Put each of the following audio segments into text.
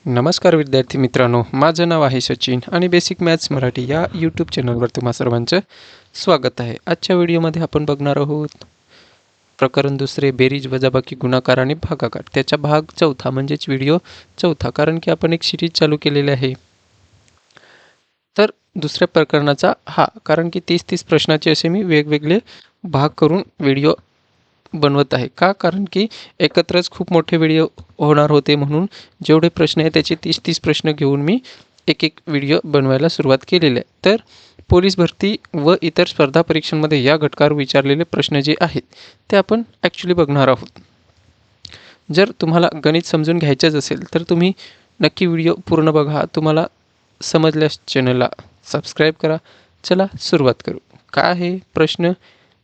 नमस्कार विद्यार्थी मित्रांनो, माझं नाव आहे सचिन आणि बेसिक मॅथ्स मराठी या यूट्यूब चॅनलवर तुम्हा सर्वांचं स्वागत आहे. आजच्या व्हिडिओमध्ये आपण बघणार आहोत प्रकरण दुसरे, बेरीज वजाबाकी गुणाकार आणि भागाकार. त्याचा भाग चौथा म्हणजेच व्हिडिओ चौथा, कारण की आपण एक सिरीज चालू केलेली आहे. तर दुसऱ्या प्रकरणाचा कारण की 30 प्रश्नाचे असे मी वेगवेगळे भाग करून व्हिडिओ बनवत आहे. कारण की एकत्रच खूप मोठे व्हिडिओ होणार होते, म्हणून जेवढे प्रश्न आहे त्याचे 30 प्रश्न घेऊन मी एक व्हिडिओ बनवायला सुरुवात केलेली आहे. तर पोलीस भरती व इतर स्पर्धा परीक्षांमध्ये या घटकावर विचारलेले प्रश्न जे आहेत ते आपण ॲक्च्युली बघणार आहोत. जर तुम्हाला गणित समजून घ्यायचंच असेल तर तुम्ही नक्की व्हिडिओ पूर्ण बघा. तुम्हाला समजल्यास चॅनलला सबस्क्राईब करा. चला सुरुवात करू. काय आहे प्रश्न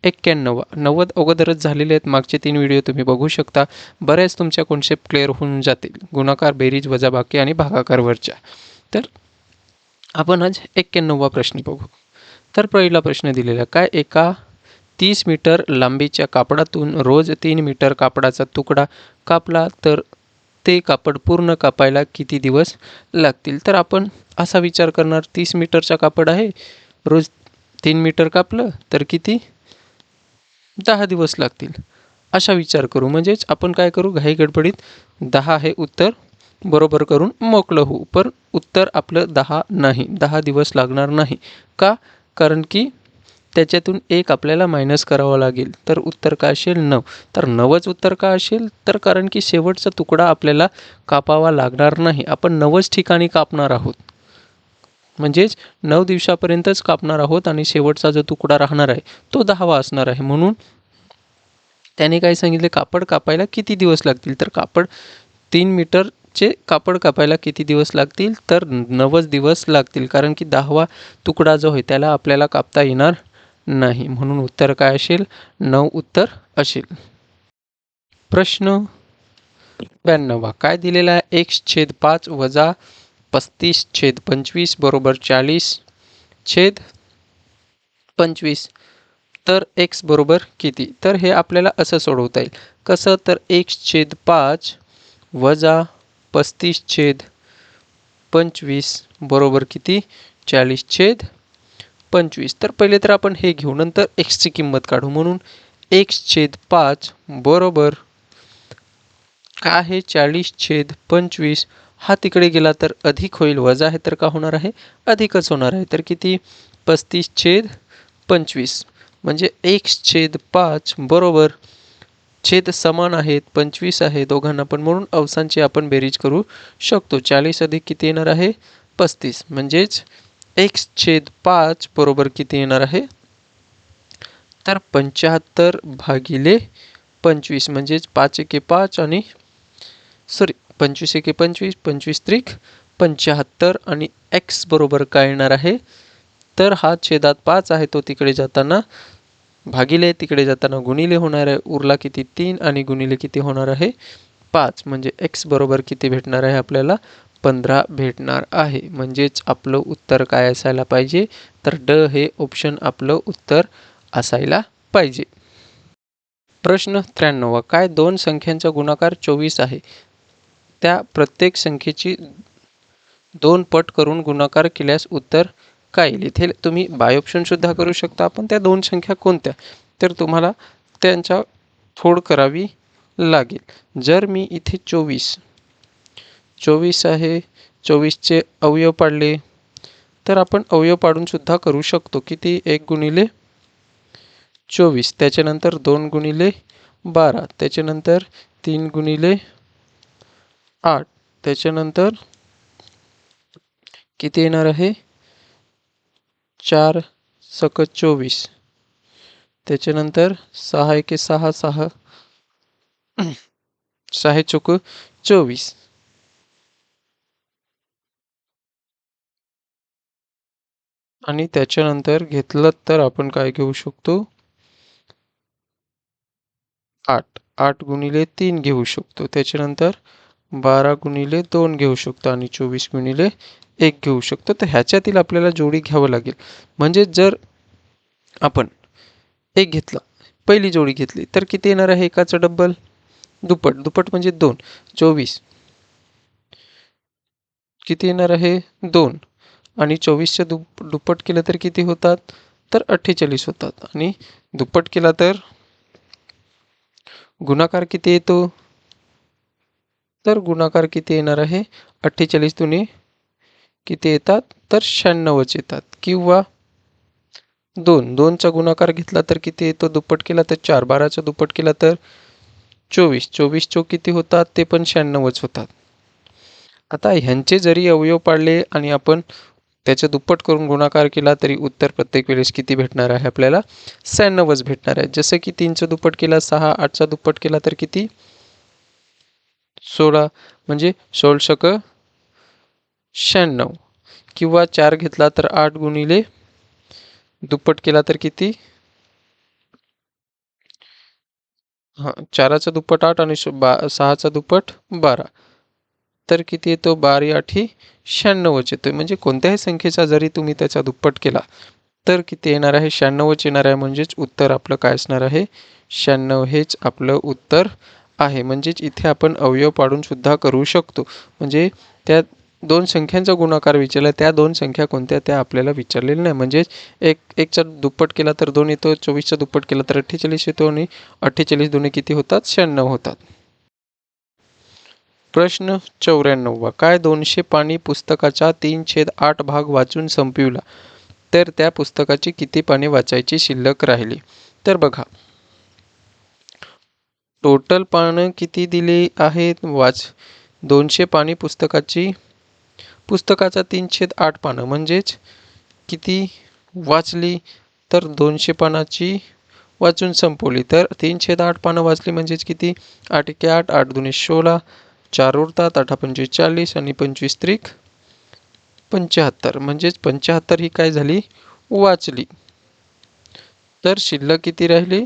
91. 90 अगोदरच झालेले आहेत. मागचे 3 व्हिडिओ तुम्ही बघू शकता. बऱ्याच तुमच्या कॉन्सेप्ट क्लिअर होऊन जातील गुणाकार, बेरीज, वजाबाकी आणि भागाकारवरच्या. तर आपण आज 91वा प्रश्न बघू. तर पहिला प्रश्न दिलेला काय, एका 30 मीटर लांबीच्या कापडातून रोज 3 मीटर कापडाचा तुकडा कापला तर ते कापड पूर्ण कापायला किती दिवस लागतील. तर आपण असा विचार करणार, 30 मीटरचा कापड आहे, रोज 3 मीटर कापलं तर किती, 10 दिवस लागतील, असा विचार करू. म्हणजेच आपण काय करू, घाई गडबडीत 10 हे उत्तर बरोबर करून मोकळं होऊ. पण उत्तर आपलं 10 नाही, 10 दिवस लागणार नाही. का, कारण की त्याच्यातून एक आपल्याला मायनस करावं लागेल. तर उत्तर काय असेल, 9. तर 9च उत्तर का असेल, तर कारण की शेवटचा तुकडा आपल्याला कापावा लागणार नाही. आपण 9च ठिकाणी कापणार आहोत, म्हणजेच 9 दिवसापर्यंतच कापणार आहोत आणि शेवटचा जो तुकडा राहणार आहे तो 10वा असणार आहे. म्हणून त्याने काय सांगितले, कापड कापायला किती दिवस लागतील. तर 3 मीटरचे कापड कापायला किती दिवस लागतील, तर 9च दिवस लागतील. कारण की 10वा तुकडा जो आहे त्याला आपल्याला कापता येणार नाही. म्हणून उत्तर काय असेल, 9 उत्तर असेल. प्रश्न 92. काय दिलेला आहे, x/5 वजा 35/25 बरोबर 40/25. तर x बरोबर किती. तर हे आपल्याला असं सोडवता येईल. कसं, तर x/5 वजा 35/25 बरोबर किती, 40/25. तर पहिले तर आपण हे घेऊ, नंतर xची किंमत काढू. म्हणून x/5 बरोबर काय आहे, 40/25. हा तिकडे गेला तर अधिक होईल, वजा आहे तर का होणार आहे, अधिकच होणार आहे. तर किती, 35/25. म्हणजे x/5 बरोबर, छेद समान आहेत, 25 आहे दोघांना पण, म्हणून अवसांची आपण बेरीज करू शकतो. 40 अधिक किती येणार आहे, 35. म्हणजेच x/5 बरोबर किती येणार आहे, तर 75/25. म्हणजेच 5 एके 5 आणि 25 एके 25, 25 त्रिक 75. आणि x बरोबर काय येणार आहे, तर हा छेदात 5 आहे तो तिकडे जाताना भागिले, तिकडे जाताना गुणिले होणार आहे. उरला किती, 3 आणि गुणिले किती होणार आहे, 5. म्हणजे x बरोबर किती भेटणार आहे आपल्याला, 15 भेटणार आहे. म्हणजेच आपलं उत्तर काय असायला पाहिजे, तर ड हे ऑप्शन आपलं उत्तर असायला पाहिजे. प्रश्न 93. काय, 2 संख्यांचा गुणाकार 24 आहे, त्या प्रत्येक संख्येची 2 पट करून गुणाकार केल्यास उत्तर काय येईल. इथे तुम्ही बाय ऑप्शन सुद्धा करू शकता. पण त्या 2 संख्या कोणत्या, तर तुम्हाला त्यांच्या फोड करावी लागेल. जर मी इथे 24 आहे, 24चे अवयव पाडले तर आपण अवयव पाडून सुद्धा करू शकतो. किती, 1 गुणिले 24, त्याच्यानंतर 2 गुणिले 12, त्याच्यानंतर 3 गुणिले 8, त्याच्यानंतर किती येणार आहे, 4 सकट 24, त्याच्यानंतर 6 एके 6, 6 चोक 24. आणि त्याच्यानंतर घेतलं तर आपण काय घेऊ शकतो, 8 गुणिले 3 घेऊ शकतो, त्याच्यानंतर 12 गुणिले 2 घेऊ शकतो आणि 24 गुणिले 1 घेऊ शकतो. तर ह्याच्यातील आपल्याला जोडी घ्यावं लागेल. म्हणजे जर आपण 1 घेतला, पहिली जोडी घेतली तर किती येणार आहे, एकाचं डबल, दुप्पट म्हणजे 2, 24 किती येणार आहे 2 आणि 24च्या दुप्पट केलं तर किती होतात तर 48 होतात आणि दुप्पट केला तर गुणाकार किती येतो तर गुणाकार किती येणार आहे 48 दुने किती येतात तर 96च येतात किंवा 2चा गुणाकार घेतला तर किती येतो दुप्पट केला तर 4 12चा दुप्पट केला तर 24 चोक किती होतात ते पण 96च होतात. आता ह्यांचे जरी अवयव पाडले आणि आपण त्याच्या दुप्पट करून गुणाकार केला तरी उत्तर प्रत्येक वेळेस किती भेटणार आहे आपल्याला 96च भेटणार आहे. जसं की 3चा दुप्पट केला 6 8चा दुप्पट केला तर किती 16 म्हणजे 16 96 किंवा 4 घेतला तर 8 गुणिले दुप्पट केला तर किती 4चा दुप्पट 8 आणि 6चा दुप्पट 12 तर किती येतो 12 8 96च येतोय. म्हणजे कोणत्याही संख्येचा जरी तुम्ही त्याचा दुप्पट केला तर किती येणार आहे 96च येणार आहे. म्हणजेच उत्तर आपलं काय असणार आहे 96 हेच आपलं उत्तर आहे. म्हणजेच इथे आपण अवयव पाडून सुद्धा करू शकतो. म्हणजे त्या दोन संख्यांचा गुणाकार विचारला त्या दोन संख्या कोणत्या त्या आपल्याला विचारलेल्या नाही. म्हणजेच एकचा दुप्पट केला तर 2 येतो 24चा दुप्पट केला तर 48 येतो आणि 48 दुने किती होतात 96 होतात. प्रश्न 94 काय 200 पानी पुस्तकाचा 3/8 भाग वाचून संपविला तर त्या पुस्तकाची किती पाने वाचायची शिल्लक राहिली. तर बघा टोटल पानं किती दिली आहेत 200 पानी पुस्तकाचा 3/8 पानं म्हणजेच किती वाचली तर 200 पानाची वाचून संपवली तर 3/8 पानं वाचली म्हणजेच किती 8 × 8 8 दुने 16 4 उरतात 8 पंचे 40 आणि 25 त्रिक 75 म्हणजेच 75 ही काय झाली वाचली. तर शिल्लक किती राहिली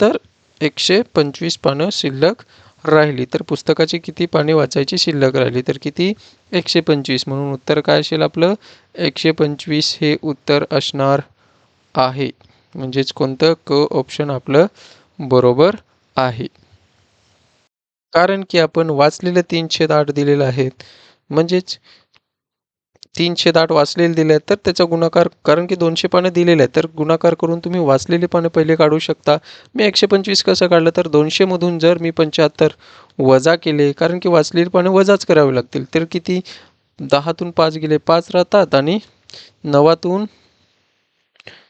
तर 125 पानं शिल्लक राहिली. तर पुस्तकाची किती पाने वाचायची शिल्लक राहिली तर किती 125 म्हणून उत्तर काय असेल आपलं 125 हे उत्तर असणार आहे. म्हणजेच कोणतं क ऑप्शन आपलं बरोबर आहे. कारण की आपण वाचलेलं 3/8 दिलेलं आहेत म्हणजेच 3/8 वाचलेले दिले आहेत तर त्याचा गुणाकार कारण की 200 पानं दिलेले आहेत तर गुणाकार करून तुम्ही वाचलेली पानं पहिले काढू शकता. मी 125 कसं काढलं तर 200 मधून जर मी 75 वजा केले कारण की वाचलेली पानं वजाच करावी लागतील तर किती 10तून 5 गेले 5 राहतात आणि 9तून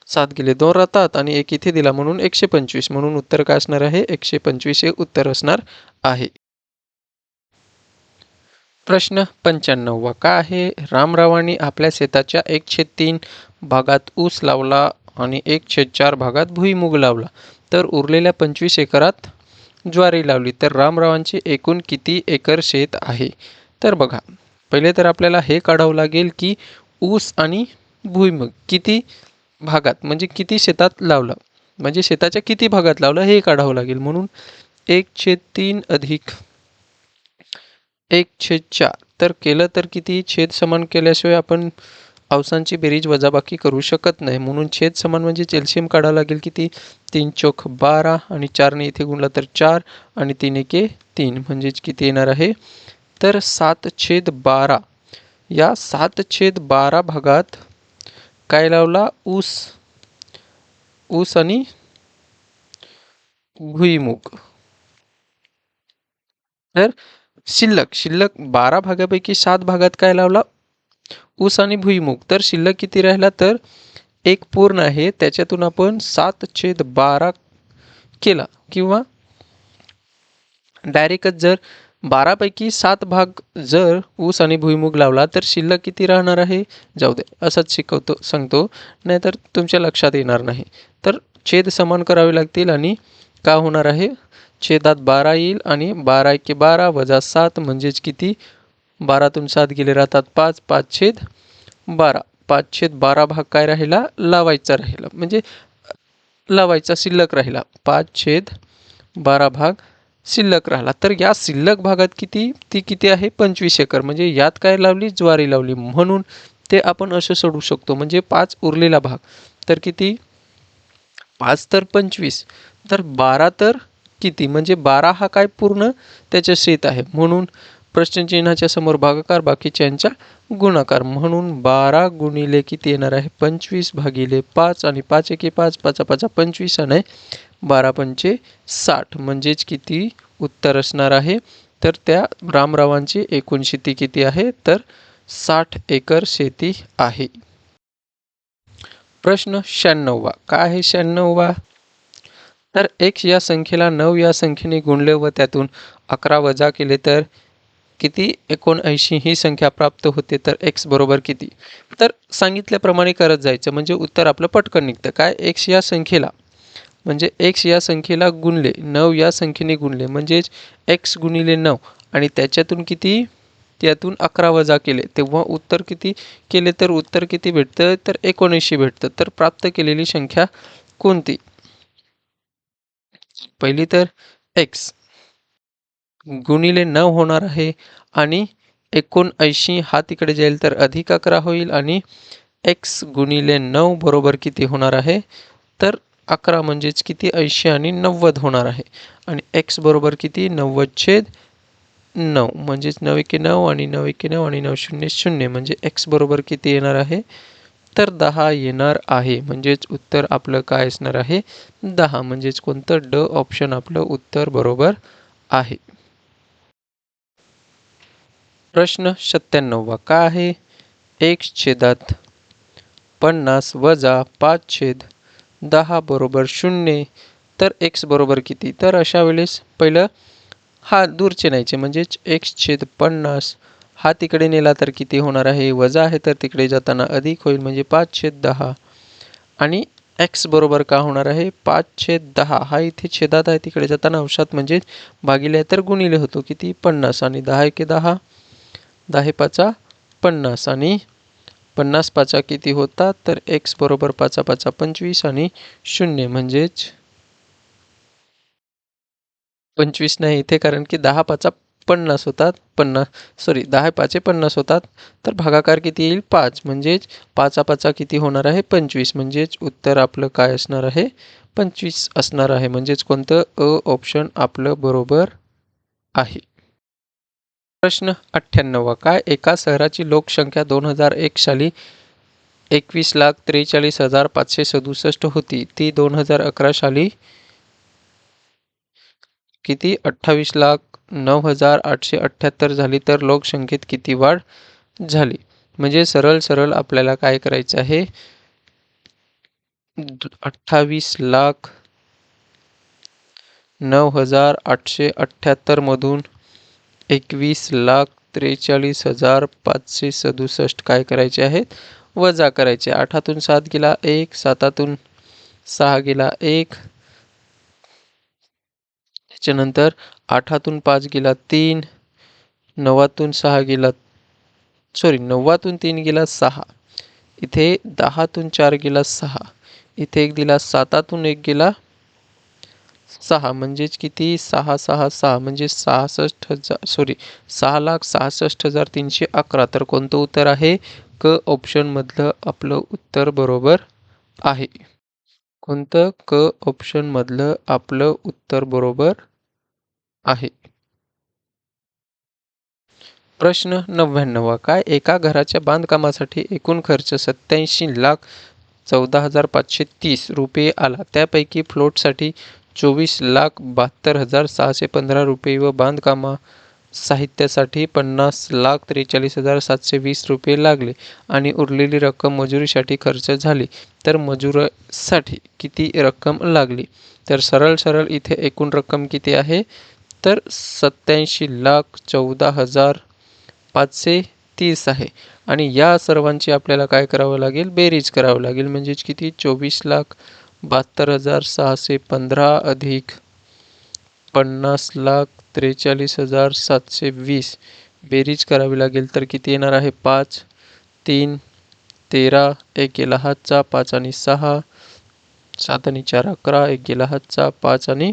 7 गेले 2 राहतात आणि 1 इथे दिला म्हणून 125 म्हणून उत्तर काय असणार आहे 125 हे उत्तर असणार आहे. प्रश्न 95 काय आहे रामरावांनी आपल्या शेताच्या 1/3 भागात ऊस लावला आणि 1/4 भागात भुईमूग लावला तर उरलेल्या 25 एकरात ज्वारी लावली तर रामरावांचे एकूण किती एकर शेत आहे. तर बघा पहिले तर आपल्याला हे काढावं लागेल की ऊस आणि भुईमूग किती भागात म्हणजे किती शेतात लावलं म्हणजे शेताच्या किती भागात लावलं हे काढावं लागेल. म्हणून 1/3 अधिक 1/4 तर केलं तर किती छेद समान केल्याशिवाय आपण अवसांची बेरीज वजाबाकी करू शकत नाही. म्हणून छेद समान म्हणजे एलसीएम काढावं लागेल किती 3 चोक 12 आणि 4ने इथे गुणला तर 4 आणि 3 एके 3 म्हणजेच किती येणार आहे तर 7/12 या 7/12 भागात काय लावला ऊस आणि भुईमूग. तर शिल्लक 12 भागापैकी 7 भागात काय लावला ऊस आणि भुईमूग तर शिल्लक किती राहिला तर एक पूर्ण आहे त्याच्यातून आपण 7/12 केला किंवा डायरेक्टच जर 12 पैकी 7 भाग जर ऊस आणि भुईमूग लावला तर शिल्लक किती राहणार आहे जाऊ दे असंच सांगतो नाहीतर तुमच्या लक्षात येणार नाही. तर छेद समान करावे लागतील आणि का होणार आहे छेदात 12 येईल आणि 12 × 12 वजा 7 म्हणजेच किती 12तून 7 गेले राहतात 5 5/12 5/12 भाग काय राहिला लावायचा राहिला म्हणजे लावायचा शिल्लक राहिला 5/12 भाग शिल्लक राहिला. तर या शिल्लक भागात किती आहे 25 एकर म्हणजे यात काय लावली ज्वारी लावली म्हणून ते आपण असं सोडू शकतो. म्हणजे 5 उरलेला भाग तर किती 5 तर 25 तर 12 तर किती म्हणजे 12 हा काय पूर्ण त्याचं शेत आहे म्हणून प्रश्नचिन्हाच्या समोर भागाकार, बाकीच्यांच्या गुणाकार, म्हणून 12 गुणिले किती येणार आहे 25 भागिले 5 आणि 5 एके 5, 5 5 25 आणि 12 पंचे 60, म्हणजेच किती उत्तर असणार आहे. तर त्या रामरावांची एकूण शेती किती आहे तर 60 एकर शेती आहे. प्रश्न 96 काय आहे 96? तर x या संख्येला 9 या संख्येने गुणले व त्यातून 11 वजा केले तर किती 79 ही संख्या प्राप्त होते. तर x बरोबर किती? तर सांगितल्याप्रमाणे करत जायचं म्हणजे उत्तर आपलं पटकन निघतं. काय x या संख्येला म्हणजे x या संख्येला गुणले 9 या संख्येने गुणले म्हणजेच x गुणिले 9 आणि त्याच्यातून किती त्यातून 11 वजा केले तेव्हा उत्तर किती केले तर उत्तर किती भेटतं तर 79 भेटतं. तर प्राप्त केलेली संख्या कोणती? पहिली तर x गुणिले 9 होणार आहे आणि 79 हा तिकडे जाईल तर अधिक 11 होईल आणि x गुणिले 9 बरोबर किती होणार आहे तर 11 म्हणजेच किती 80 आणि 90 होणार आहे आणि x बरोबर किती 90/9 म्हणजेच 9 एके 9 आणि 9 एके 9 आणि 9 शून्य 0 म्हणजे x बरोबर किती येणार आहे तर 10 येणार आहे. म्हणजेच उत्तर आपलं काय असणार आहे 10 म्हणजेच कोणतं ड ऑप्शन आपलं उत्तर बरोबर आहे. प्रश्न 97 काय आहे 1/50 वजा 5/10 बरोबर 0. तर x बरोबर किती? तर अशा वेळेस पहिलं हा दूरचे न्यायचे म्हणजेच 1/50 हा तिकडे नेला तर किती होणार आहे वजा आहे तर तिकडे जाताना अधिक होईल म्हणजे 5/10 आणि x बरोबर का होणार आहे 5/10 हा इथे छेदात आहे तिकडे जाताना अंशात म्हणजे भागिले तर गुणिले होतो किती 50 आणि 10 एके 10 10 5 50 आणि 50 5 किती होतात तर x बरोबर 5 5 25 आणि 0 म्हणजेच 25 नाही इथे कारण की 10 5 50 होतात 10 5 50 होतात तर भागाकार किती येईल 5 म्हणजेच 5 5 किती होणार आहे 25 म्हणजेच उत्तर आपलं काय असणार आहे 25 असणार आहे. म्हणजेच कोणतं अ ऑप्शन आपलं बरोबर आहे. प्रश्न 98 काय एका शहराची लोकसंख्या 2001 साली 21,43,567 होती ती 2011 साली किती 28,09,878 झाली तर लोकसंख्येत किती वाढ झाली. म्हणजे सरळ आपल्याला काय करायचं आहे 28,09,878 मधून 21,43,567 काय करायचे आहेत वजा करायचे. 8तून 7 गेला 1 7तून 6 गेला 1 त्याच्यानंतर 8तून 5 गेला 3 9तून 6 गेला 9तून 3 गेला 6 इथे 10तून 4 गेला 6 इथे 1 दिला 7तून 1 गेला 6 म्हणजेच किती 6 6 6 म्हणजे 6,66,311 तर कोणतं उत्तर आहे क ऑप्शन मधलं आपलं उत्तर बरोबर आहे. कोणतं क ऑप्शन मधलं आपलं उत्तर बरोबर आहे. प्रश्न 99 काय एका घराच्या बांधकामासाठी एकूण खर्च 87,14,530 रुपये आला त्यापैकी फ्लोटसाठी 24,72,615 रुपये व बांधकामा साहित्यासाठी 50,43,720 रुपये लागले आणि उरलेली रक्कम मजुरीसाठी खर्च झाली तर मजुरासाठी किती रक्कम लागली. तर सरळ इथे एकूण रक्कम किती आहे तर 87,14,530 आहे आणि या सर्वांची आपल्याला काय करावं लागेल बेरीज करावं लागेल म्हणजेच किती 24,72,615 अधिक 50,43,720 बेरीज करावी लागेल तर किती येणार आहे 5 3 13 1 गेला हातचा 5 आणि 6 7 आणि 4 11 1 गेला हातचा 5 आणि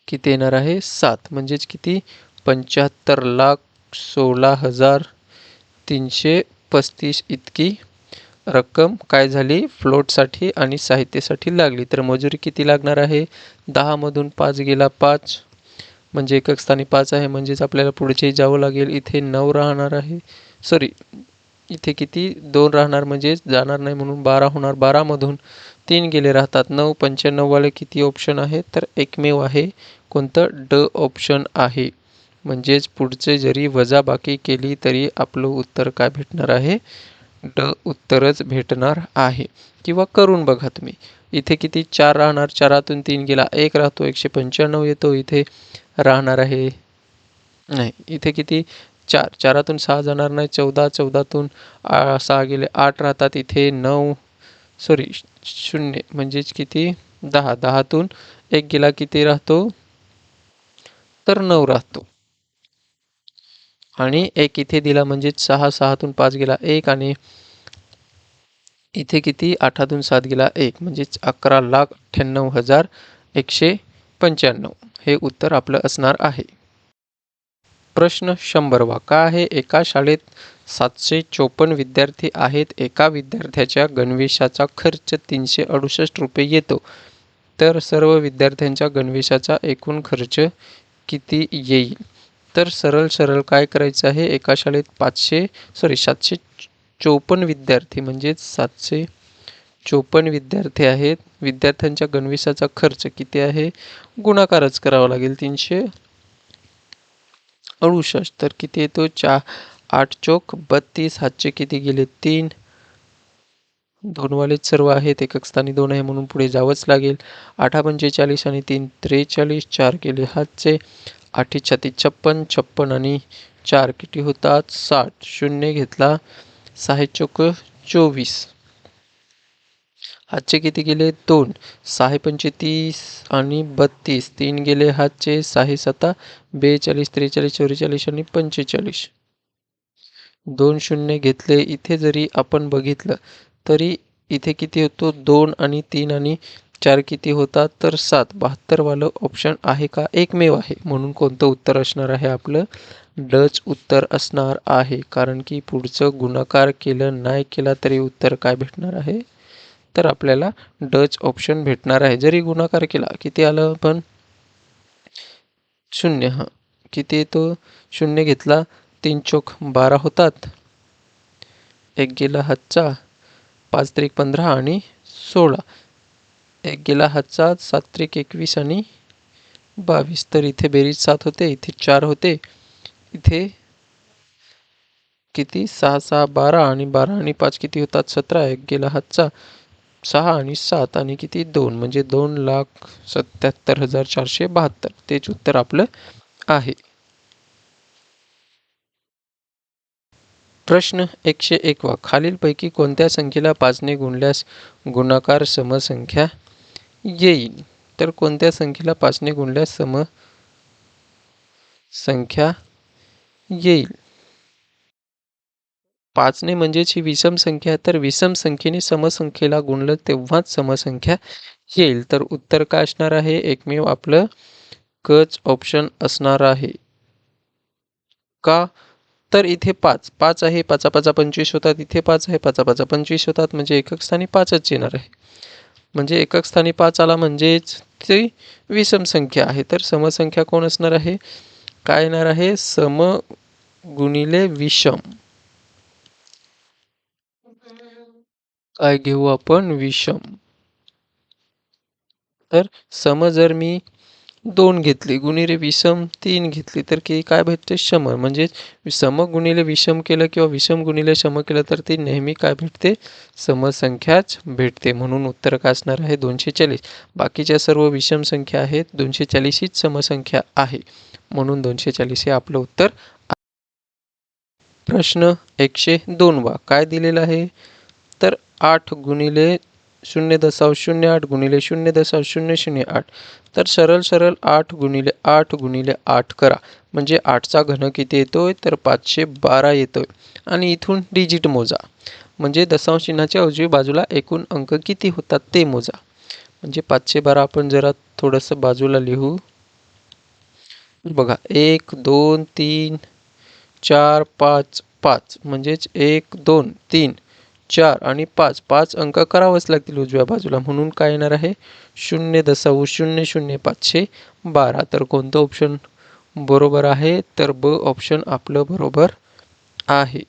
किती येणार आहे 7 म्हणजेच किती 75,16,335 इतकी रक्कम काय झाली फ्लोटसाठी आणि साहित्यासाठी लागली. तर मजुरी किती लागणार आहे 10 मधून 5 गेला 5 म्हणजे एकक स्थानी 5 आहे, म्हणजेच आपल्याला पुढचे जावं लागेल. इथे 9 राहणार आहे, सॉरी इथे किती 2 राहणार, म्हणजेच जाणार नाही म्हणून 12 होणार. 12 मधून 3 गेले राहतात 9. 95 वाले किती ऑप्शन आहे, तर एकमेव आहे कोणतं, ड ऑप्शन आहे. म्हणजेच पुढचे जरी वजाबाकी केली तरी आपलं उत्तर काय भेटणार आहे, ड उत्तरच भेटणार आहे. किंवा करून बघा तुम्ही. इथे किती 4 राहणार, 4तून 3 गेला 1 राहतो, 195 येतो. इथे राहणार आहे, नाही इथे किती 4, 4तून 6 जाणार नाही, 14, 14तून 6 गेले 8 राहतात. इथे 9 सॉरी 0 म्हणजेच किती 10, 10तून 1 गेला किती राहतो, तर 9 राहतो. आणि 1 इथे दिला म्हणजेच 6, 6तून 5 गेला 1 आणि इथे किती 8तून 7 गेला 1 म्हणजेच 11,98,195 हे उत्तर आपलं असणार आहे. प्रश्न 100वा काय आहे, एका शाळेत 754 विद्यार्थी आहेत. एका विद्यार्थ्याच्या गणवेशाचा खर्च 368 रुपये येतो, तर सर्व विद्यार्थ्यांच्या गणवेशाचा एकूण खर्च किती येईल. तर सरळ काय करायचं आहे, एका शाळेत 754 विद्यार्थी म्हणजेच 754 विद्यार्थी आहेत. विद्यार्थ्यांच्या गणवेशाचा खर्च किती आहे, गुणाकारच करावा लागेल 368. तर किती येतो 8 चोक 32. हातचे किती गेले 3, 2 वालेच सर्व आहेत, एकक स्थानी 2 आहे म्हणून पुढे जावंच लागेल. 8 पंचे 40 आणि 3 43, 4 केले हातचे, 8 छत्ती 56, 56 आणि 4 किती होतात 60. शून्य घेतला 6 चोक 24. हातचे किती गेले 2, 6 पंचे 30 आणि 32, 3 गेले हातचे, 6 7 42, 43, 44 आणि 45. 2 शून्य घेतले. इथे जरी आपण बघितलं तरी इथे किती होतो 2 आणि 3 आणि 4 किती होतात, तर 7. 72 वालं ऑप्शन आहे का, एकमेव आहे. म्हणून कोणतं उत्तर असणार आहे आपलं, डच उत्तर असणार आहे. कारण की पुढचं गुणाकार केलं नाही केला तरी उत्तर काय भेटणार आहे, तर आपल्याला डच ऑप्शन भेटणार आहे. जरी गुणाकार केला किती आलं पण 0, हां किती येतो 0 घेतला 3 चोक 12 होतात, 1 गेला हातचा, 5 त्रिक 15 आणि 16, 1 गेला हातचा, 7 त्रिक 21 आणि 22. तर इथे बेरीज 7 होते, इथे 4 होते, इथे किती 6 6 12 आणि 12 आणि 5 किती होतात 17, 1 गेला हातचा, 6 आणि 7 आणि किती 2 म्हणजे 2,77,472. तेच उत्तर आपलं आहे. प्रश्न 101 वा, खालीलपैकी कोणत्या संख्येला 5 ने गुणल्यास गुणाकार समसंख्या येईल. तर कोणत्या संख्येला 5 ने गुणल्यास समसंख्या येईल. 5 ने म्हणजेच ही विषम संख्या, तर विषम संख्येने समसंख्येला गुणलं तेव्हाच समसंख्या येईल. तर उत्तर काय असणार आहे, एकमेव आपलं कच ऑप्शन असणार आहे. का, तर इथे 5 5 आहे, 5 5 25 होतात, इथे 5 आहे, 5 5 25 होतात, म्हणजे एकक स्थानी 5च येणार आहे. म्हणजे एकक स्थानी 5 आला म्हणजेच ती विषम संख्या आहे. तर समसंख्या कोण असणार आहे, काय येणार आहे, सम गुणिले विषम. काय घेऊ आपण, विषम. तर सम जर मी 2 घेतली गुणिले विषम 3 घेतली तर की काय भेटते, सम. म्हणजे सम गुणिले विषम केलं किंवा विषम गुणिले सम केलं तर ती नेहमी काय भेटते, समसंख्याच भेटते. म्हणून उत्तर काय असणार आहे 240. बाकीच्या सर्व विषम संख्या आहेत, 240 हीच समसंख्या आहे, म्हणून 240 हे आपलं उत्तर. प्रश्न 102 वा, काय दिलेलं आहे, तर 8 गुणिले 0.08 गुणिले 0.008. तर सरळ 8 गुणिले 8 गुणिले 8 करा, म्हणजे 8चा घन किती येतोय, तर 512 येतोय. आणि इथून डिजिट मोजा, म्हणजे दशांश चिन्हाच्या उजवी बाजूला एकूण अंक किती होतात ते मोजा. म्हणजे 512 आपण जरा थोडंसं बाजूला लिहू बघा, 1 2 3 4 5 5, म्हणजेच 1 2 3 4 आणि 5 5 अंक करावंच लागतील उजव्या बाजूला, म्हणून काय येणार आहे 0.00512. तर कोणतं ऑप्शन बरोबर आहे, तर ब ऑप्शन आपलं बरोबर आहे.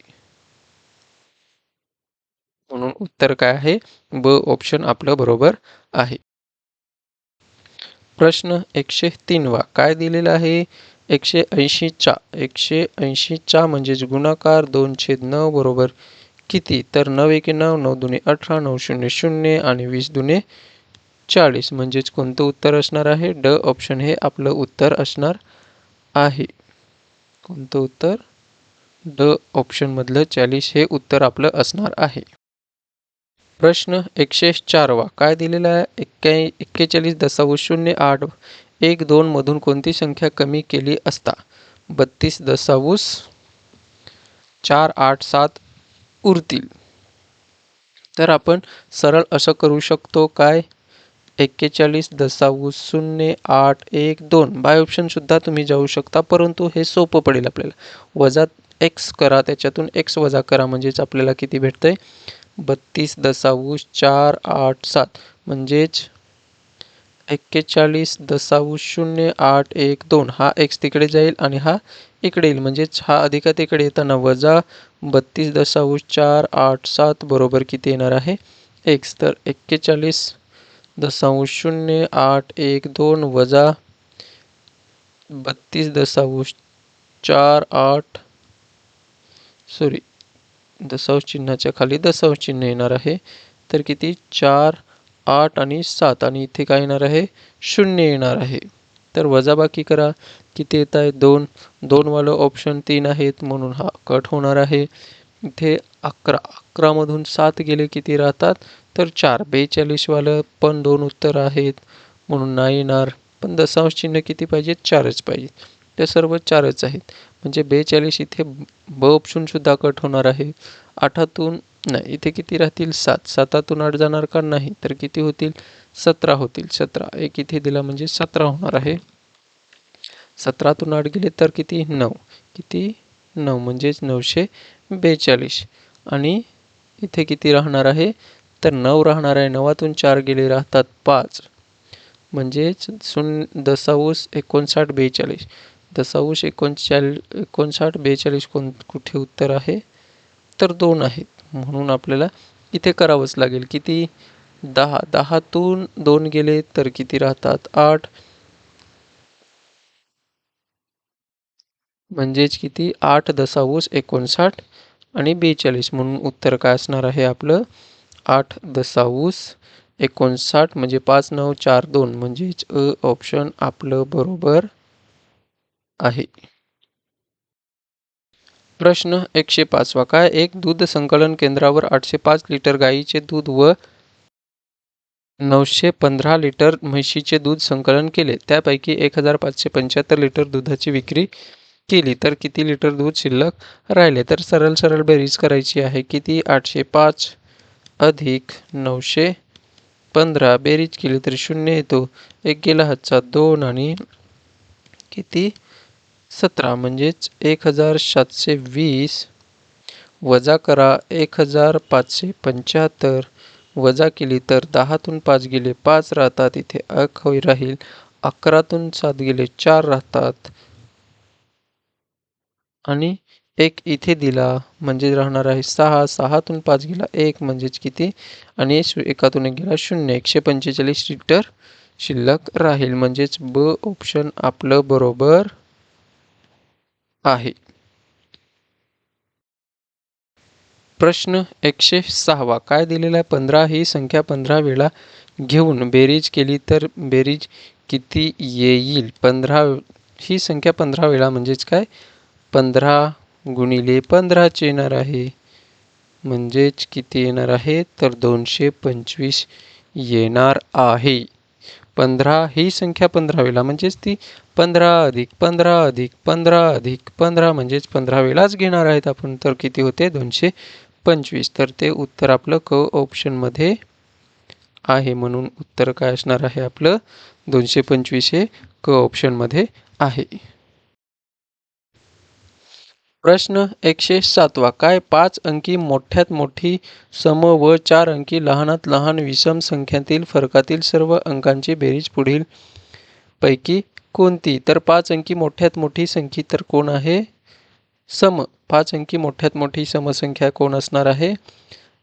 म्हणून उत्तर काय आहे? ब ऑप्शन आपलं बरोबर आहे. प्रश्न 103 वा काय दिलेलं आहे? 180चा म्हणजेच गुणाकार 2/9 बरोबर किती? तर 9 एके 9, 9 दुणे 18, 9 शून्य 0 आणि 20 दुणे 40 म्हणजेच कोणतं उत्तर असणार आहे? ड ऑप्शन हे आपलं उत्तर असणार आहे. कोणतं उत्तर? ड ऑप्शन मधलं 40 हे उत्तर आपलं असणार आहे. प्रश्न 104 वा काय दिलेला आहे? 41.08 1 2 मधून कोणती संख्या कमी केली असता 32.487 उरतील? तर आपण सरळ असं करू शकतो काय? 41.0812 बाय ऑप्शन सुद्धा तुम्ही जाऊ शकता, परंतु हे सोपं पडेल आपल्याला. वजा एक्स करा, त्याच्यातून एक्स वजा करा, म्हणजेच आपल्याला किती भेटतंय? 32.487 म्हणजेच 41.0812 हा एक्स तिकडे जाईल आणि हा इकडे येईल, म्हणजेच हा अधिका तिकडे येताना वजा 32.487 बरोबर किती येणार आहे? एक्स. तर 41.0812 वजा 32.48 सॉरी दशांश चिन्हाच्या खाली दशांश चिन्ह येणार आहे. तर किती? 4 8 आणि 7 आणि इथे काय येणार आहे? 0 येणार आहे. तर वजाबाकी करा, किती येत आहे? 2 2 वालं ऑप्शन 3 आहेत म्हणून हा कट होणार आहे. इथे 11 मधून 7 गेले किती राहतात? तर 4. 42 वालं पण 2 उत्तर आहेत म्हणून नाही येणार. पण दशांश चिन्ह किती पाहिजेत? 4च पाहिजेत. ते सर्व 4च आहेत, म्हणजे 42 इथे ब ऑप्शन सुद्धा कट होणार आहे. 8तून नाही, इथे किती राहतील? 7. 7तून 8 जाणार का? नाही. तर किती होतील? 17 होतील. 17 एक इथे दिला म्हणजे 17 होणार आहे. 17तून 8 गेले तर किती? 9. किती? 9 म्हणजेच 942 आणि इथे किती राहणार आहे? तर 9 राहणार आहे. 9तून 4 गेले राहतात 5 म्हणजेच 0.59 42 दशांश 59 42 कुठे उत्तर आहे? तर 2 आहेत. म्हणून आपल्याला इथे करावंच लागेल. किती? 10. 10तून 2 गेले तर किती राहतात? 8 म्हणजेच किती? 8.59 आणि 42 म्हणून उत्तर काय असणार आहे आपलं? 8.59 म्हणजे 5942 म्हणजेच अ ऑप्शन आपलं बरोबर आहे. प्रश्न 105 वा काय? एक दूध संकलन केंद्रावर 805 लिटर गाईचे दूध व 915 लिटर म्हशीचे दूध संकलन केले. त्यापैकी 1575 लिटर दुधाची विक्री केली, तर किती लिटर दूध शिल्लक राहिले? तर सरळ बेरीज करायची आहे. किती? 805 अधिक 915 बेरीज केली तर 0 येतो. एक गेला हातचा 2 आणि किती? 17 म्हणजेच 1720 वजा करा 1575 वजा केली तर 10तून 5 गेले 5 राहतात, इथे अखोई राहील. 11तून 7 गेले 4 राहतात आणि एक इथे दिला म्हणजे राहणार आहे 6. 6तून 5 गेला 1 म्हणजेच किती? आणि एकातून 1 गेला 0. 145 लिटर शिल्लक राहील, म्हणजेच ब ऑप्शन आपलं बरोबर आहे. प्रश्न 106 वा काय दिलेला आहे? 15 ही संख्या 15 वेळा घेऊन बेरीज केली तर बेरीज किती येईल? 15 ही संख्या 15 वेळा म्हणजेच काय? 15 गुणिले 15 येणार आहे, म्हणजेच किती येणार आहे? तर 225 येणार आहे. 15 ही संख्या 15 वेळा म्हणजेच ती 15 अधिक 15 अधिक 15 अधिक 15 म्हणजेच 15 वेळाच घेणार आहेत आपण, तर किती होते? 225. तर ते उत्तर आपलं क ऑप्शनमध्ये आहे, म्हणून उत्तर काय असणार आहे आपलं? 225 हे क ऑप्शनमध्ये आहे. प्रश्न 107 वा काय? 5 अंकी मोठ्यात मोठी सम व 4 अंकी लहानात लहान विषम संख्यातील फरकातील सर्व अंकांची बेरीज पुढील पैकी कोणती? तर 5 अंकी मोठ्यात मोठी संख्या तर कोण आहे? सम. 5 अंकी मोठ्यात मोठी समसंख्या कोण असणार आहे?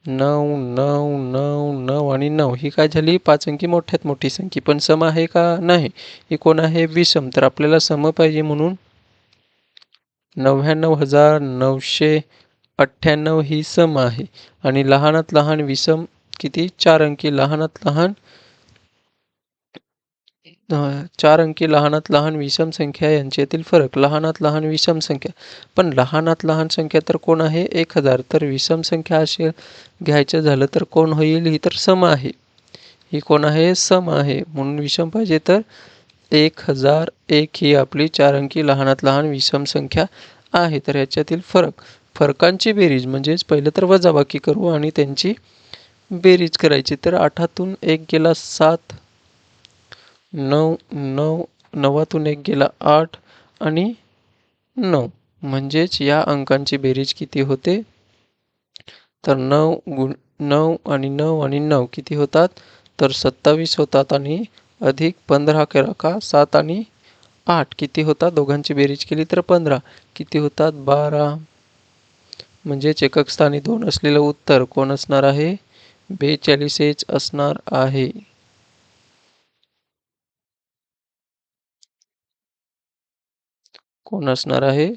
9 9 9 9 आणि 9 ही काय झाली? 5 अंकी मोठ्यात मोठी संख्या, पण सम आहे का? नाही. ही कोण आहे? विषम. तर आपल्याला सम पाहिजे म्हणून 99,998 ही सम आहे आणि लहानात लहान विषम किती? 4 अंकी लहानात लहान 4 अंकी लहानात लहान विषम संख्या यांच्यातील फरक. लहानात लहान विषम संख्या, पण लहानात लहान संख्या तर कोण आहे? 1000. तर विषम संख्या असे घ्यायचं झालं तर कोण होईल? ही तर सम आहे. ही कोण आहे? सम आहे. म्हणून विषम पाहिजे तर 1001 ही आपली 4 अंकी लहानात लहान विषम संख्या आहे. तर याच्यातील फरकांची बेरीज म्हणजेच पहिलं तर वजाबाकी करू आणि त्यांची बेरीज करायची. तर 8तून 1 गेला 7, 9 9 9तून 1 गेला 8 आणि 9. म्हणजेच या अंकांची बेरीज किती होते? तर 9 आणि 9 आणि 9 किती होतात? तर 27 होतात आणि अधिक 15 करा का? 7 आणि 8 किती होतात? दोघांची बेरीज केली तर 15 किती होतात? 12. म्हणजेच एकक स्थानी 2 असलेलं उत्तर कोण असणार आहे? 42 असणार आहे. कोण असणार आहे?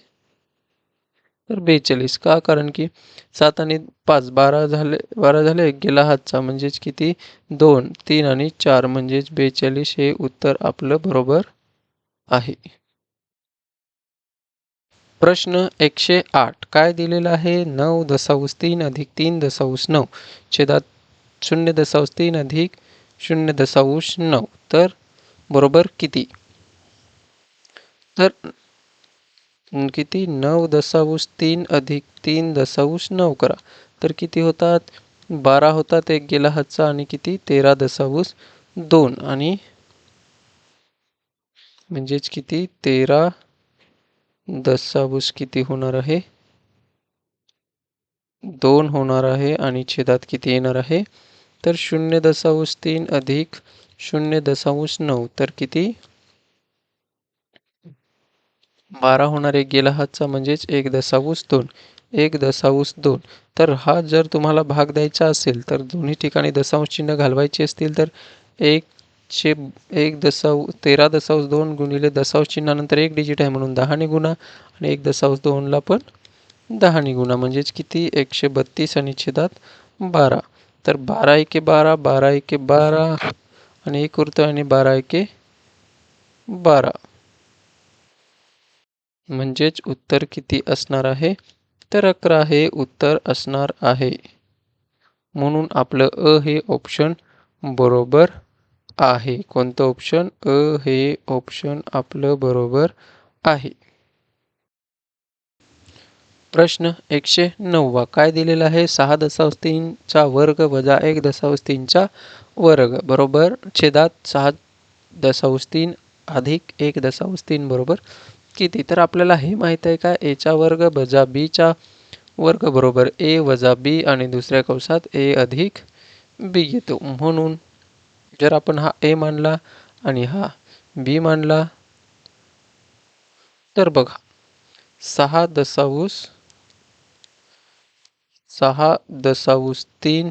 तर 42. का? कारण की 7 आणि 5 12 झाले, 1 गेला हातचा म्हणजेच किती? 2 3 आणि 4 म्हणजेच 42 हे उत्तर आपलं बरोबर आहे. प्रश्न 108 काय दिलेलं आहे? 9.3 अधिक 3.9 छेदात 0.3 अधिक 0.9 तर बरोबर किती? तर किती? 9.3 अधिक 3.9 करा तर किती होतात? 12 होतात, 1 गेला हातचा आणि किती? 13.2 आणि म्हणजेच किती? 13 दशांश किती होणार आहे? 2 होणार आहे आणि छेदात किती येणार आहे? तर 0.3 अधिक 0.9 तर किती? 12 होणार, 1 गेला हातचा म्हणजेच 1.2 1.2. तर हा जर तुम्हाला भाग द्यायचा असेल तर दोन्ही ठिकाणी दशांश चिन्ह घालवायचे असतील तर 13.2 गुणिले दशांश चिन्हानंतर 1 डिजिट आहे म्हणून 10 ने गुणा आणि 1.2ला पण 10 ने गुणा म्हणजेच किती? 132 आणि छेदात 12. तर 12 एके 12 12 एके 12 आणि 1 उरतो आणि 12 एके 12 म्हणजेच उत्तर किती असणार आहे? तर 11 हे उत्तर असणार आहे. म्हणून आपलं अ हे ऑप्शन बरोबर आहे. कोणतं ऑप्शन? अ हे ऑप्शन आपलं बरोबर आहे. प्रश्न 109 काय दिलेला आहे? 6.3चा वर्ग वजा 1.3चा वर्ग बरोबर छेदात 6.3 अधिक 1.3 बरोबर किती? तर आपल्याला हे माहीत आहे का? एचा वर्ग वजा बीचा वर्ग बरोबर ए वजा बी आणि दुसऱ्या कंसात ए अधिक बी येतो. म्हणून जर आपण हा ए मानला आणि हा बी मानला तर बघा 6.3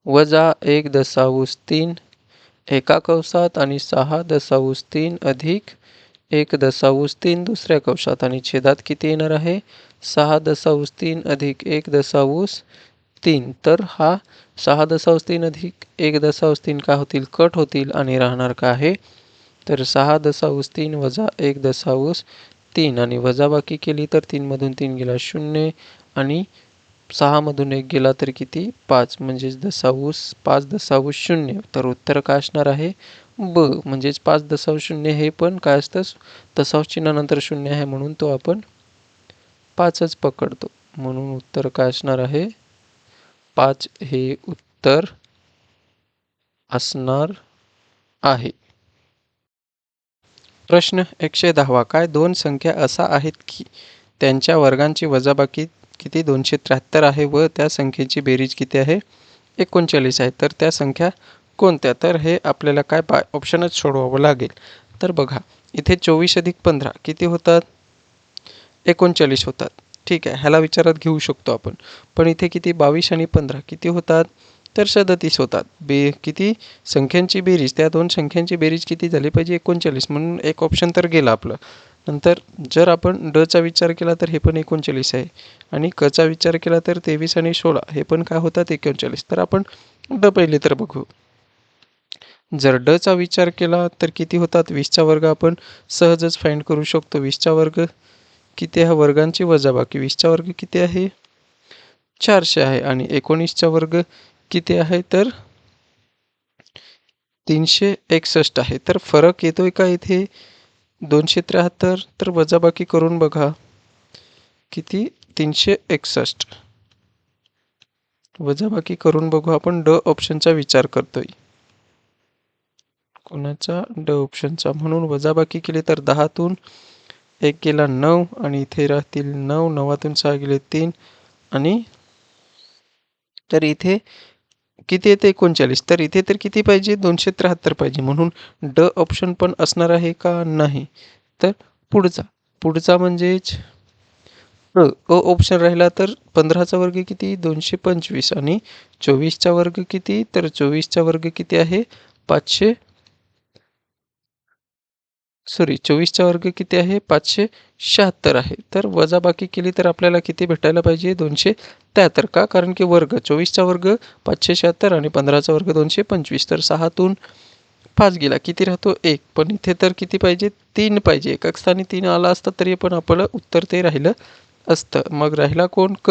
वजा 1.3 एका कंसात आणि 6.3 अधिक 1.3 दुसऱ्या कंसात आणि छेदात किती येणार आहे? 6.3 अधिक 1.3. तर हा 6.3 अधिक 1.3 काय होतील? कट होतील आणि राहणार काय आहे? तर 6.3 वजा 1.3 आणि वजाबाकी केली तर 3 मधून 3 गेला 0 आणि 6 मधून 1 गेला तर किती? 5 म्हणजेच 5.0. तर उत्तर काय असणार आहे? ब. म्हणजेच 5.0 हे पण काय असतं? दशांश चिन्हानंतर 0 आहे म्हणून तो आपण 5च पकडतो. म्हणून उत्तर काय असणार आहे? 5 हे उत्तर असणार आहे. प्रश्न 110 काय? दोन संख्या असा आहेत की त्यांच्या वर्गांची वजाबाकी किती? 273 आहे व त्या संख्येची बेरीज किती आहे? 39 आहे. तर त्या संख्या कोणत्या? तर हे आपल्याला काय ऑप्शनच सोडवावं लागेल. तर बघा इथे 24 अधिक 15 किती होतात? 39 होतात. ठीक आहे, ह्याला विचारात घेऊ शकतो आपण. पण इथे किती 22 आणि 15 किती होतात? तर 37 होतात. किती संख्यांची बेरीज, त्या दोन संख्यांची बेरीज किती झाली पाहिजे? 39. म्हणून एक ऑप्शन तर गेला आपलं. नंतर जर आपण ड चा विचार केला तर हे पण 39 आहे आणि क चा विचार केला तर 23 आणि 16 हे पण काय होतात? 39. तर आपण ड पहिले तर बघू. जर ड चा विचार केला तर किती होतात? 20चा वर्ग आपण सहजच फाइंड करू शकतो. 20चा वर्ग किती आहे? वर्गांची वजाबाकी. 20चा वर्ग किती आहे? 400 आहे आणि 19चा वर्ग किती आहे? तर 361 आहे. तर फरक येतोय का इथे? 273. तर वजाबाकी करून बघा किती? 361. वजाबाकी करून बघू आपण. ड ऑप्शनचा विचार करतोय. कोणाचा? ड ऑप्शनचा. म्हणून वजाबाकी केली तर 10तून 1 गेला 9 आणि इथे राहतील 9. 9तून 6 गेले 3 आणि तर इथे किती येते? 39. तर इथे तर किती पाहिजे? 273 पाहिजे. म्हणून ड ऑप्शन पण असणार आहे का? नाही. तर पुढचा पुढचा म्हणजेच अ ऑप्शन राहिला तर 15चा वर्ग किती? 225 आणि 24चा वर्ग किती? तर 24चा वर्ग किती आहे? 24चा वर्ग किती आहे? 576 आहे. तर वजाबाकी केली तर आपल्याला किती भेटायला पाहिजे? 273. का? कारण की वर्ग 24चा वर्ग 576 आणि 15चा वर्ग 225. तर 6तून 5 गेला किती राहतो? 1. पण इथे तर किती पाहिजे? 3 पाहिजे. एका स्थानी 3 आला असता तरी पण आपलं उत्तर ते राहिलं असतं. मग राहिला कोण? क.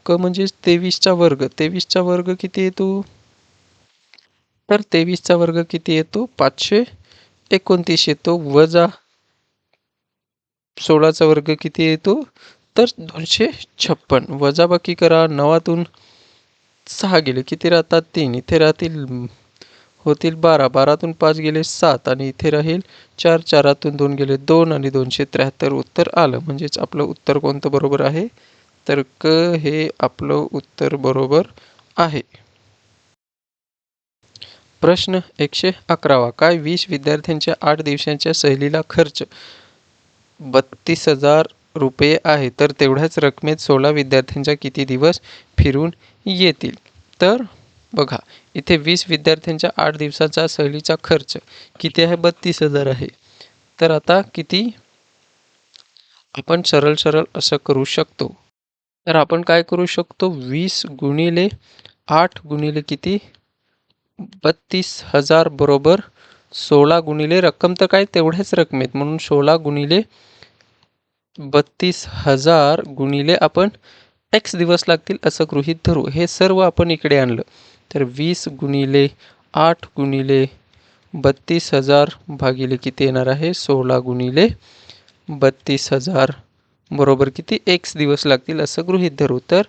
क म्हणजे 23चा वर्ग. 23चा वर्ग किती येतो? तर 23चा वर्ग किती येतो? 529 येतो. वजा 16चा वर्ग किती येतो? तर 256. वजाबाकी करा. 9तून 6 गेले किती राहतात? 3. इथे राहतील होतील 12. 12तून 5 गेले 7 आणि इथे राहील 4. 4तून 2 गेले 2 आणि 273 उत्तर आलं. म्हणजेच आपलं उत्तर कोणतं बरोबर आहे? तर क हे आपलं उत्तर बरोबर आहे. प्रश्न 111. काय 20 विद्यार्थ्यांच्या 8 दिवसांच्या सहलीला खर्च 32,000 रुपये आहे. तर तेवढ्याच रकमेत 16 विद्यार्थ्यांच्या किती दिवस फिरून येतील? तर बघा इथे 20 विद्यार्थ्यांच्या 8 दिवसाचा सहलीचा खर्च किती आहे? 32,000 आहे. तर आता किती आपण सरळ सरळ असं करू शकतो. तर आपण काय करू शकतो? 20 गुणिले 8 गुणिले किती? 32,000 बरोबर 16 गुणिले रक्कम तर काय तेवढ्याच रकमेत म्हणून 16 गुणिले 32,000 गुणिले आपण एक्स दिवस लागतील असं गृहीत धरू. हे सर्व आपण इकडे आणलं तर 20 गुणिले 8 गुणिले 32,000 भागिले किती येणार आहे? 16 गुणिले 32,000 बरोबर किती? एक्स दिवस लागतील असं गृहीत धरू. तर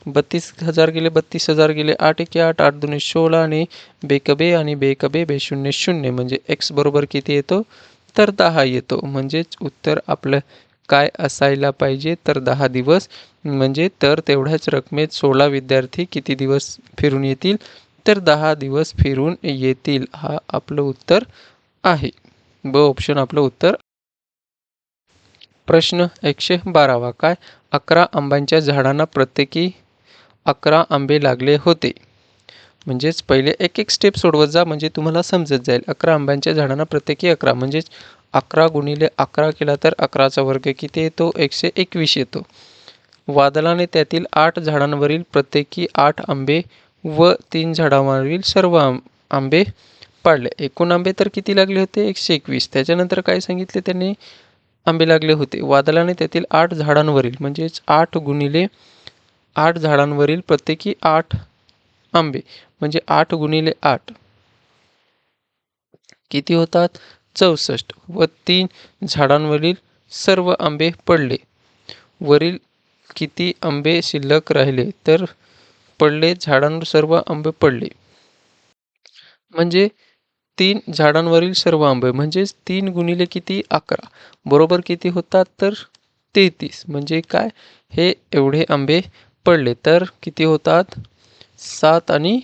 32,000 गेले 32,000 गेले 8 एके 8 8 दुणे 16 आणि बेकबे आणि बेकबे बेशून्य शून्य म्हणजे एक्स बरोबर किती येतो? तर 10 येतो. म्हणजेच उत्तर आपलं काय असायला पाहिजे? तर 10 दिवस. म्हणजे तर तेवढ्याच रकमेत 16 विद्यार्थी किती दिवस फिरून येतील? तर 10 दिवस फिरून येतील. हा आपलं उत्तर आहे. ब ऑप्शन आपलं उत्तर. प्रश्न 112. काय 11 आंब्याच्या झाडांना प्रत्येकी 11 आंबे लागले होते? म्हणजेच पहिले एक एक स्टेप सोडवत जा म्हणजे तुम्हाला समजत जाईल. 11 आंब्याच्या झाडांना प्रत्येकी 11 म्हणजेच 11 गुणिले 11 केला तर 11चा वर्ग किती येतो? 121 येतो. वादळाने त्यातील 8 झाडांवरील प्रत्येकी 8 आंबे व 3 झाडांवरील सर्व आंबे पाडले. एकूण आंबे तर किती लागले होते? 121. त्याच्यानंतर काय सांगितले त्यांनी? आंबे लागले होते. वादळाने त्यातील 8 झाडांवरील म्हणजेच 8 गुणिले 8 झाडांवरील प्रत्येकी 8 आंबे म्हणजे 8 गुणिले 8 किती होतात? 64 व 3 झाडांवरील सर्व आंबे पडले. वरील किती आंबे शिल्लक राहिले? तर पडले झाडांवर सर्व आंबे पडले. म्हणजे 3 झाडांवरील सर्व आंबे म्हणजेच 3 गुणिले किती? 11 बरोबर किती होतात? तर 33. म्हणजे काय? हे एवढे आंबे पडले तर किती होतात? 7 आणि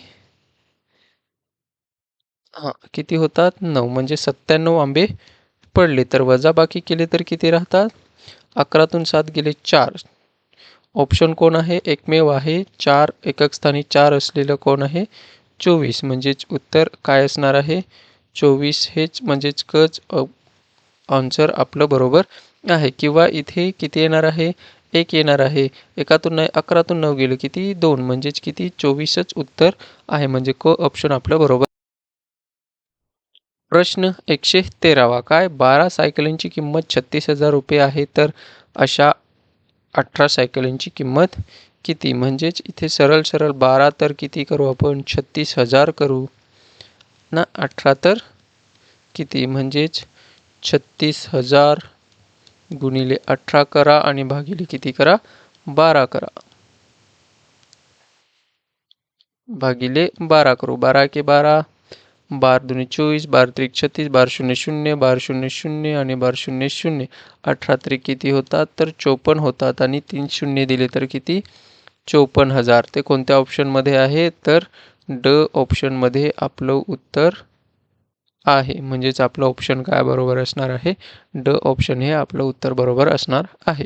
हां, किती होतात? 9 म्हणजे 97 आंबे पडले. तर वजाबाकी केले तर किती राहतात? 11तून 7 गेले 4. ऑप्शन कोण आहे? एकमेव आहे. 4 एकक स्थानी 4 असलेलं कोण आहे? 24 म्हणजेच उत्तर काय असणार आहे? 24 हेच म्हणजेच कच आन्सर आपलं बरोबर आहे. किंवा इथे किती येणार आहे? 1 येणार आहे. 11तून 9 गेले किती? 2 म्हणजेच किती? 24च उत्तर आहे. म्हणजे क ऑप्शन आपलं बरोबर. प्रश्न 113वा काय? 12 सायकलींची किंमत 36,000 रुपये आहे, तर अशा 18 सायकलींची किंमत किती? म्हणजेच इथे सरळ सरळ 12 तर किती करू आपण? 36,000 करू ना. 18 तर किती? म्हणजेच 36,000 गुणिले 18 करा आणि भागिले किती करा? 12 करा. भागिले 12 करू. 12 के 12, 12 दुनी 24, 12 त्रिक 36, 12 शून्य 0, 12 शून्य 0 आणि 12 शून्य 0. 18 त्रिक किती होतात? तर 54 होतात आणि 3 शून्य दिले तर किती? 54,000. ते कोणत्या ऑप्शनमध्ये आहे? तर ड ऑप्शनमध्ये आपलं उत्तर आहे. म्हणजेच आपलं ऑप्शन काय बरोबर असणार आहे? ड ऑप्शन हे आपलं उत्तर बरोबर असणार आहे.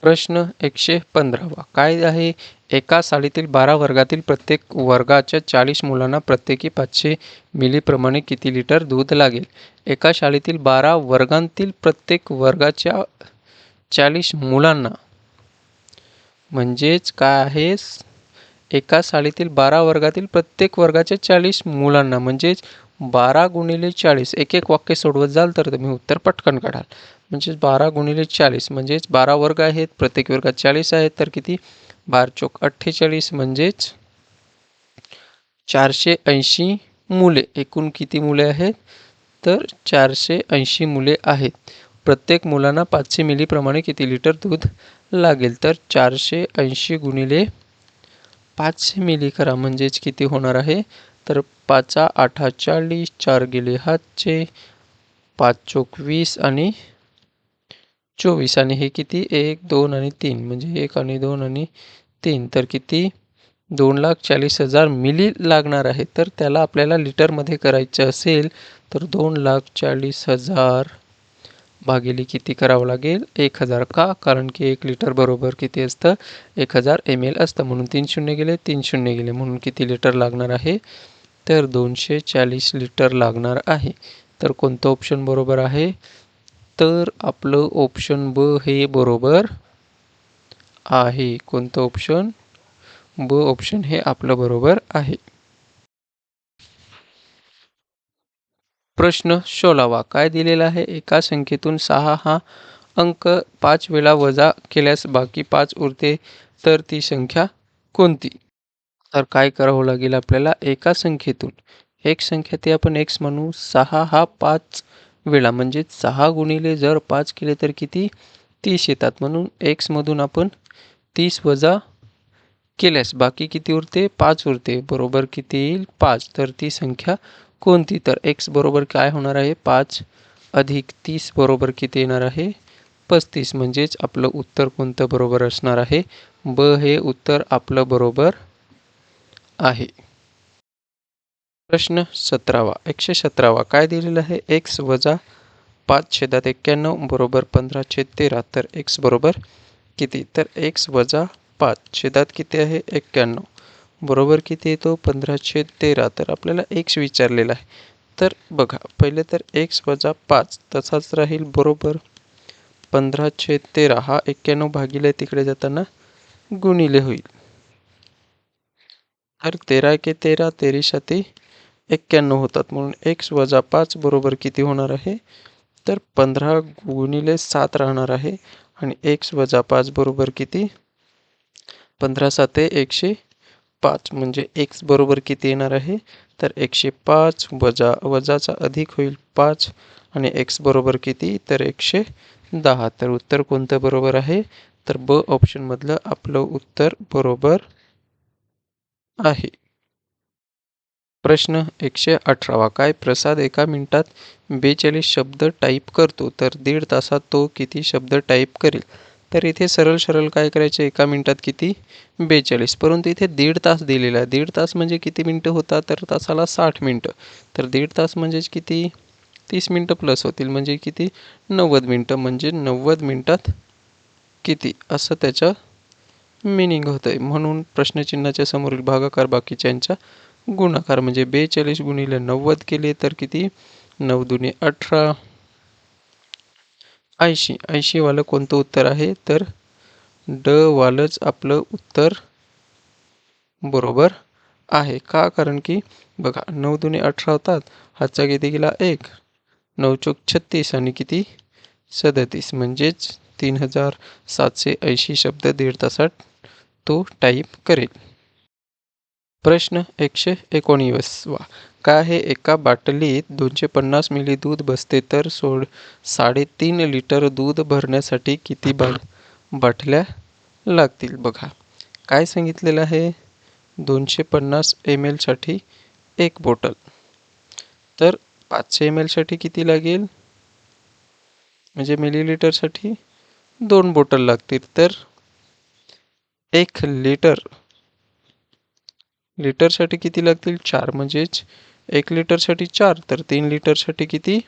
प्रश्न 115वा काय आहे? एका शाळेतील 12 वर्गातील प्रत्येक वर्गाच्या 40 मुलांना प्रत्येकी 500 मिलीप्रमाणे किती लिटर दूध लागेल? एका शाळेतील 12 वर्गांतील प्रत्येक वर्गाच्या 40 मुलांना म्हणजेच काय आहे? एका शाळेतील 12 वर्गातील प्रत्येक वर्गाच्या 40 मुलांना म्हणजेच 12 गुणिले 40. एक एक वाक्य सोडवत जाल तर तुम्ही उत्तर पटकन काढाल. म्हणजेच 12 गुणिले 40 म्हणजेच 12 वर्ग आहेत, प्रत्येक वर्गात 40 आहेत, तर किती? 12 चोक 48 म्हणजेच 480 मुले. एकूण किती मुले आहेत? तर 480 मुले आहेत. प्रत्येक मुलांना 500 मिलीप्रमाणे किती लिटर दूध लागेल? तर 480 गुणिले 500 मिली करा. म्हणजेच किती होणार आहे? तर 5 8 40, 4 गेले हातचे, 5 चोक 20 आणि 24 आणि हे किती? 1 2 आणि 3 म्हणजे 1 आणि 2 आणि 3 तर किती? 2,40,000 मिली लागणार आहे. तर त्याला आपल्याला लिटरमध्ये करायचं असेल तर 2,40,000 भागिले किती करावं लागेल? 1,000. का? कारण की 1 लिटर बरोबर किती असतं? 1,000 ml असतं. म्हणून 3 शून्य गेले, 3 शून्य गेले. म्हणून किती लिटर लागणार आहे? तर 240 लिटर लागणार आहे. तर कोणतं ऑप्शन बरोबर आहे? तर आपलं ऑप्शन ब हे बरोबर आहे. कोणतं ऑप्शन? ब ऑप्शन हे आपलं बरोबर आहे. प्रश्न 16वा काय दिलेला आहे? एका संख्येतून 6 हा अंक 5 वेळा वजा केल्यास बाकी 5 उरते, तर ती संख्या कोणती? तर काय करावं लागेल आपल्याला? एका संख्येतून एक संख्या ती आपण x म्हणू. 6 हा 5 वेळा म्हणजे 6 गुणिले जर 5 केले तर किती? 30 येतात. म्हणून x मधून आपण 30 वजा केल्यास बाकी किती उरते? 5 उरते. बरोबर किती येईल? 5. तर ती संख्या कोणती? तर x बरोबर काय होणार आहे? 5 अधिक 30 बरोबर किती येणार आहे? 35. म्हणजेच आपलं उत्तर कोणतं बरोबर असणार आहे? ब हे उत्तर आपलं बरोबर आहे. प्रश्न 17वा 117वा काय दिलेलं आहे? x वजा 5/91 बरोबर 15/13. तर x बरोबर किती? तर x वजा 5 किती आहे? 91 बरोबर किती येतो? 15/13. तर आपल्याला x विचारलेला आहे. तर बघा पहिले तर x वजा 5 तसाच राहील बरोबर 15/13 हा 91 भागिले तिकडे जाताना गुणिले होईल. तर 13 के 13 13 91 होतात. म्हणून x वजा 5 बरोबर किती होणार आहे? तर 15 गुणिले 7 राहणार आहे आणि x वजा 5 बरोबर किती? 15 7 105 म्हणजे x बरोबर किती येणार आहे? तर 105 वजाचा अधिक होईल 5 आणि x बरोबर किती? तर 110. तर उत्तर कोणतं बरोबर आहे? तर ब ऑप्शनमधलं आपलं उत्तर बरोबर आहे. प्रश्न 118वा काय? प्रसाद एका मिनिटात 42 शब्द टाईप करतो, तर 1.5 तासात तो किती शब्द टाईप करेल? तर इथे सरळ सरळ काय करायचे, एका मिनिटात किती 42, परंतु इथे 1.5 तास दिलेला आहे. 1.5 तास म्हणजे किती मिनटं होतात, तर तासाला 60 मिनटं. तर 1.5 तास म्हणजेच किती 30 मिनटं प्लस होतील, म्हणजे किती 90 मिनटं. म्हणजे 90 मिनटात किती असं त्याचं मिनिंग होतं आहे. म्हणून प्रश्नचिन्हाच्या समोरील भागाकार बाकीच्यांचा गुणाकार, म्हणजे 42 गुणिले 90 केले तर किती 9 दुणे 18, 80. 80 वालं कोणतं उत्तर आहे, तर ड वालंच आपलं उत्तर बरोबर आहे. का, कारण की बघा 9 दुणे 18 होतात, हातचा किती गेला 1, 9 चोक 36 आणि किती 37, म्हणजेच 3780 शब्द 1.5 तासात तो टाईप करेल. प्रश्न 119वा. काय आहे, एका बाटलीत 250 मिली दूध बसते, तर 3.5 लिटर दूध भरण्यासाठी किती बाटल्या लागतील. बघा काय सांगितलेलं आहे, 250 ml साठी एक बॉटल, तर 500 ml साठी किती लागेल, म्हणजे मिलीलिटरसाठी 2 बॉटल लागतील. तर 1 लिटरसाठी किती लागतील 4, म्हणजेच 1 लिटरसाठी 4, तर 3 लिटरसाठी किती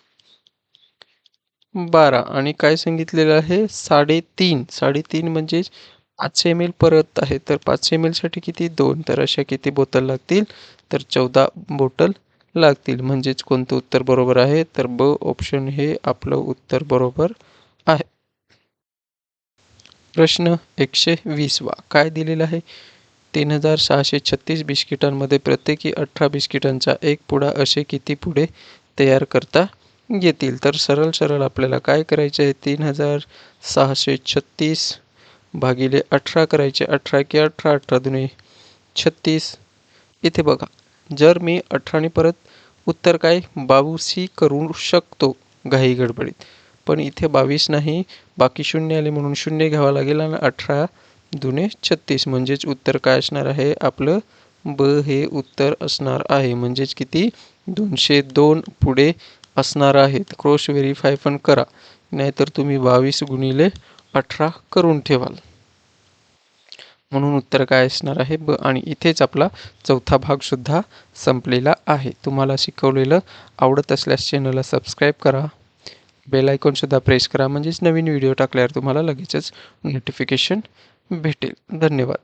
12. आणि काय सांगितलेलं आहे 3.5 म्हणजेच 500 ml परत आहे, तर 500 ml साठी किती 2, तर अशा किती बोतल लागतील, तर 14 बॉटल लागतील. म्हणजेच कोणतं उत्तर बरोबर आहे, तर ब ऑप्शन हे आपलं उत्तर बरोबर आहे. प्रश्न 120वा. काय दिलेला आहे, 3636 बिस्किटांमध्ये प्रत्येकी 18 बिस्किटांचा एक पुडा असे किती पुडे तयार करता येतील. तर सरळ सरळ आपल्याला काय करायचे आहे, 3636 भागिले 18 करायचे. 18 की 18, 18 दुणे 36. इथे बघा, जर मी 18 परत उत्तर काय 22 करू शकतो घाई गडबडीत, पण इथे 22 नाही, बाकी शून्य आले म्हणून शून्य घ्यावं लागेल, आणि 18 दुणे 36, म्हणजेच उत्तर काय असणार आहे आपलं ब हे उत्तर असणार आहे. म्हणजेच किती 202 पुढे असणार आहेत. क्रॉस व्हेरीफाय पण करा, नाहीतर तुम्ही 22 गुणिले 18 करून ठेवाल. म्हणून उत्तर काय असणार आहे ब. आणि इथेच आपला चौथा भाग सुद्धा संपलेला आहे. तुम्हाला शिकवलेलं आवडत असल्यास चॅनलला सबस्क्राईब करा, बेल आयकॉन सुद्धा प्रेस करा, म्हणजेच नवीन व्हिडिओ टाकल्यावर तुम्हाला लगेचच नोटिफिकेशन भेटेल. धन्यवाद.